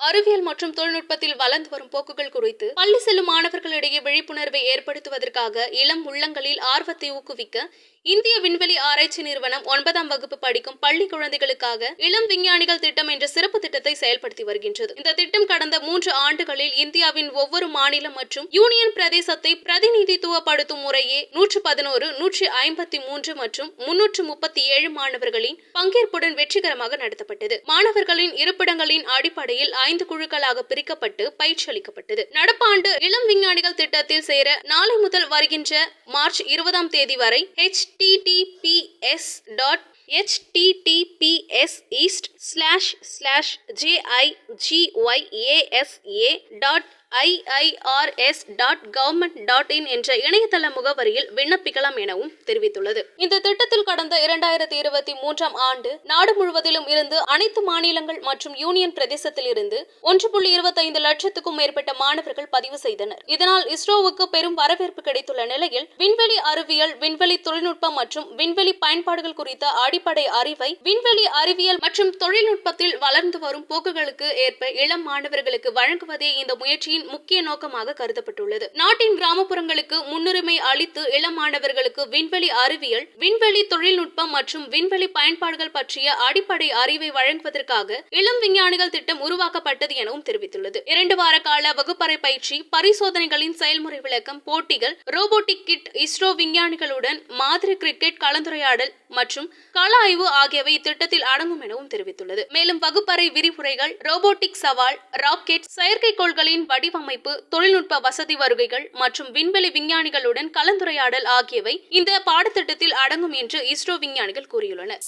அறிவியல் மற்றும் தொழில்நுட்பத்தில் வளர்ந்து வரும் போக்குகள் குறித்து பள்ளி செல்லும் மாணவர்களிடையே விழிப்புணர்வை ஏற்படுத்துவதற்காக இளம் உள்ளங்களில் ஆர்வத்தை ஊக்குவிக்க இந்திய விண்வெளி ஆராய்ச்சி நிறுவனம் 9ஆம் வகுப்பு படிக்கும் பள்ளி குழந்தைகளுக்காக இளம் விஞ்ஞானிகள் திட்டம் என்ற சிறப்பு திட்டத்தை செயல்படுத்தி வருகின்றது. இந்த திட்டம் கடந்த 3 ஆண்டுகளில் இந்தியாவின் ஒவ்வொரு மாநிலம் மற்றும் யூனியன் பிரதேசத்தை பிரதிநிதித்துவப்படுத்தும் முறையே 111, 153 மற்றும் 337 மாணவர்களின் பங்கேற்புடன் வெற்றிகரமாக நடத்தப்பட்டது. மாணவர்களின் இருப்பிடங்களின் அடிப்படையில் 5 குழுக்களாக பிரிக்கப்பட்டு பயிற்சி அளிக்கப்பட்டது. நடப்பாண்டு இளம் விஞ்ஞானிகள் திட்டத்தில் சேர நாளை முதல் வருகின்ற மார்ச் 20ஆம் தேதி வரை https://jigyasa.iirs.government.in என்ற இணையதள முகவரியில் விண்ணப்பிக்கலாம் எனவும் தெரிவித்துள்ளது. இந்த திட்டத்தில் கடந்த 2023ஆம் ஆண்டு நாடு முழுவதிலும் இருந்து அனைத்து மாநிலங்கள் மற்றும் யூனியன் பிரதேசத்தில் இருந்து 1.25 லட்சத்துக்கும் மேற்பட்ட மாணவர்கள் பதிவு செய்தனர். இதனால் இஸ்ரோவுக்கு பெரும் வரவேற்பு கிடைத்துள்ள நிலையில் விண்வெளி அறிவியல், விண்வெளி தொழில்நுட்பம் மற்றும் விண்வெளி பயன்பாடுகள் குறித்த அடிப்படை அறிவை விண்வெளி அறிவியல் மற்றும் தொழில்நுட்பத்தில் வளர்ந்து வரும் போக்குகளுக்கு ஏற்ப இளம் மாணவர்களுக்கு வழங்குவதே இந்த முயற்சியின் முக்கிய நோக்கமாக கருதப்பட்டுள்ளது. நாட்டின் கிராமப்புறங்களுக்கு முன்னுரிமை அளித்து இளம் மாணவர்களுக்கு விண்வெளி அறிவியல், விண்வெளி தொழில்நுட்பம் மற்றும் விண்வெளி பயன்பாடுகள் பற்றிய அடிப்படை அறிவை வழங்குவதற்காக இளம் விஞ்ஞானிகள் திட்டம் உருவாக்கப்பட்டது எனவும் தெரிவித்துள்ளது. 2 வார கால வகுப்பறை பயிற்சி, பரிசோதனைகளின் செயல்முறை விளக்கம், போட்டிகள், ரோபோட்டிக் கிட், இஸ்ரோ விஞ்ஞானிகளுடன் மாதிரி கிரிக்கெட் கலந்துரையாடல் மற்றும் கள ஆய்வு ஆகியவை இத்திட்டத்தில் அடங்கும் எனவும் தெரிவித்துள்ளது. மேலும் வகுப்பறை விரிவுரைகள், ரோபோட்டிக் சவால், ராக்கெட், செயற்கைக்கோள்களின் வடிவமைப்பு, தொழில்நுட்ப வசதி வருகைகள் மற்றும் விண்வெளி விஞ்ஞானிகளுடன் கலந்துரையாடல் ஆகியவை இந்த பாடத்திட்டத்தில் அடங்கும் என்று இஸ்ரோ விஞ்ஞானிகள் கூறியுள்ளனர்.